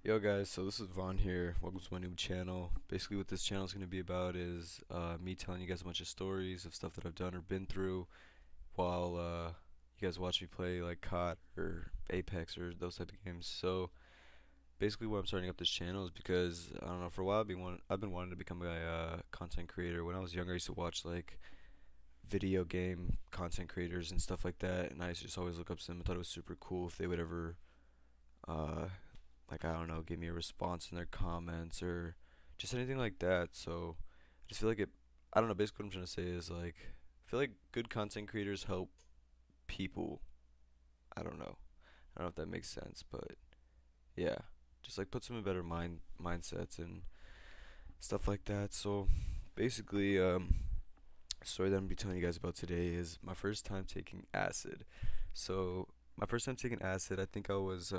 Yo guys, so this is Vaughn here. Welcome to my new channel. Basically what this channel is going to be about is me telling you guys a bunch of stories of stuff that I've done or been through while you guys watch me play like COD or Apex or those type of games. So basically why I'm starting up this channel is because I don't know, for a while I've been wanting to become a content creator. When I was younger I used to watch like video game content creators and stuff like that, and I used to just always look up to them. I thought it was super cool if they would ever uh like I don't know, give me a response in their comments or just anything like that. So I just feel like it. I don't know. Basically, what I'm trying to say is like I feel like good content creators help people. I don't know. I don't know if that makes sense, but yeah, just like puts them in better mindsets and stuff like that. So basically, the story that I'm gonna be telling you guys about today is my first time taking acid. So my first time taking acid, I think I was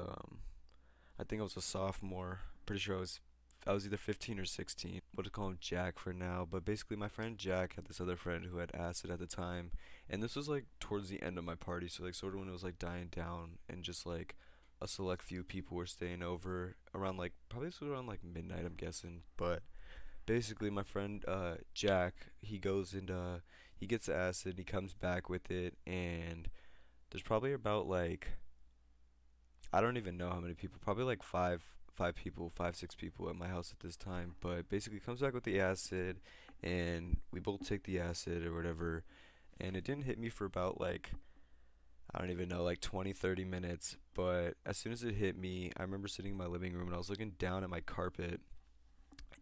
a sophomore. Pretty sure I was either 15 or 16. We'll just call him Jack for now. But basically, my friend Jack had this other friend who had acid at the time, and this was like towards the end of my party, so like sort of when it was like dying down, and just like a select few people were staying over around like probably this was around like midnight, I'm guessing. But basically, my friend Jack, he gets acid, he comes back with it, and there's probably about like I don't even know how many people. Probably like five people, 6 people at my house at this time. But basically, comes back with the acid, and we both take the acid or whatever. And it didn't hit me for about like I don't even know, like 20, 30 minutes. But as soon as it hit me, I remember sitting in my living room and I was looking down at my carpet,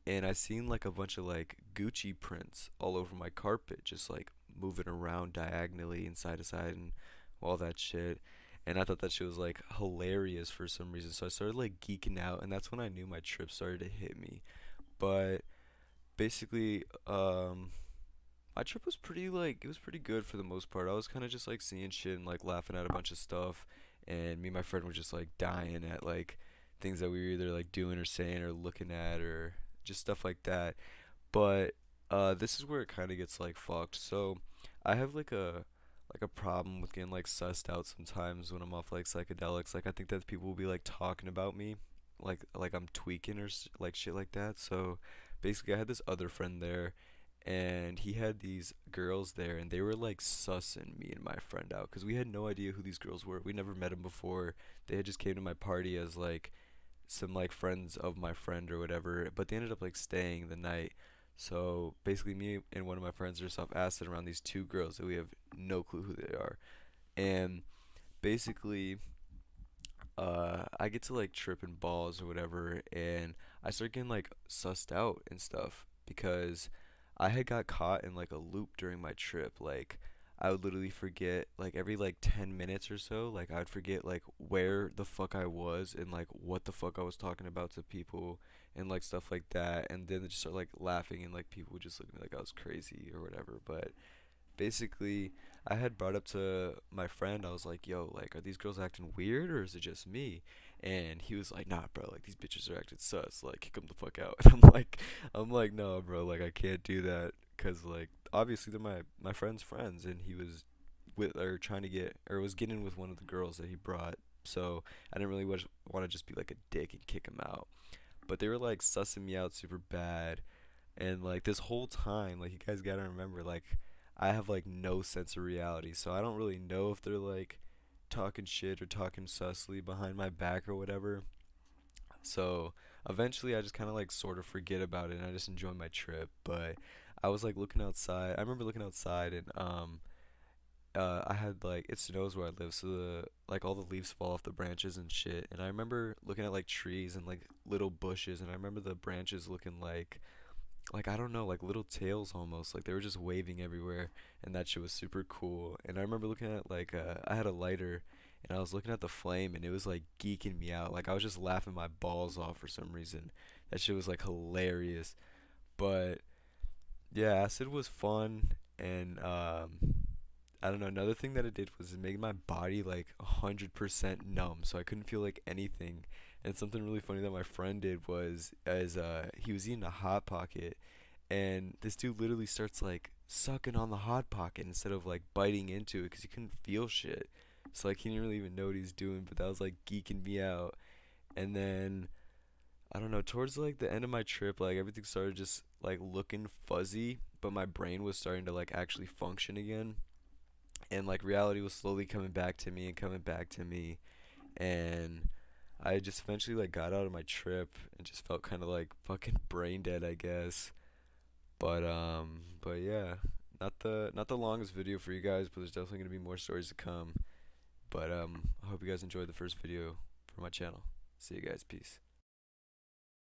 and I seen like a bunch of like Gucci prints all over my carpet, just like moving around diagonally and side to side and all that shit. And I thought that shit was like hilarious for some reason. So I started like geeking out, and that's when I knew my trip started to hit me. But basically, my trip was pretty like it was pretty good for the most part. I was kind of just like seeing shit and like laughing at a bunch of stuff, and me and my friend were just like dying at like things that we were either like doing or saying or looking at or just stuff like that. But this is where it kind of gets like fucked. So I have like a problem with getting like sussed out sometimes when I'm off like psychedelics. Like I think that people will be like talking about me, like I'm tweaking or like shit like that. So basically, I had this other friend there, and he had these girls there, and they were like sussing me and my friend out because we had no idea who these girls were. We never met them before. They had just came to my party as like some like friends of my friend or whatever, but they ended up like staying the night. So basically, me and one of my friends are just off acid around these two girls that we have no clue who they are, and basically, I get to like tripping balls or whatever, and I start getting like sussed out and stuff because I had got caught in like a loop during my trip. Like I would literally forget like every like 10 minutes or so, like I would forget like where the fuck I was and like what the fuck I was talking about to people and like stuff like that, and then they just start like laughing and like people would just look at me like I was crazy or whatever. But basically I had brought up to my friend, I was like, yo, like, are these girls acting weird or is it just me? And he was like, nah, bro, like, these bitches are acting sus, like, kick them the fuck out. And I'm like, no, bro, like, I can't do that, cause like, obviously they're my friend's friends, and he was with or trying to get or was getting with one of the girls that he brought. So I didn't really want to just be like a dick and kick him out. But they were like sussing me out super bad, and like this whole time, like you guys gotta remember, like I have like no sense of reality, so I don't really know if they're like talking shit or talking sussly behind my back or whatever. So eventually, I just kind of like sort of forget about it and I just enjoy my trip. But I was like looking outside. I remember looking outside, and I had like it snows where I live, so the like all the leaves fall off the branches and shit. And I remember looking at like trees and like little bushes, and I remember the branches looking like I don't know, like little tails almost. Like they were just waving everywhere, and that shit was super cool. And I remember looking at like I had a lighter, and I was looking at the flame, and it was like geeking me out. Like I was just laughing my balls off for some reason. That shit was like hilarious. But yeah, acid was fun, and I don't know. Another thing that it did was it made my body like 100% numb, so I couldn't feel like anything. And something really funny that my friend did was, as he was eating a hot pocket, and this dude literally starts like sucking on the hot pocket instead of like biting into it because he couldn't feel shit. So like he didn't really even know what he's doing, but that was like geeking me out. And then I don't know, towards like the end of my trip, like everything started just like looking fuzzy, but my brain was starting to like actually function again. And like reality was slowly coming back to me and coming back to me. And I just eventually like got out of my trip and just felt kind of like fucking brain dead, I guess. But yeah, not the longest video for you guys, but there's definitely gonna be more stories to come. But I hope you guys enjoyed the first video for my channel. See you guys, peace.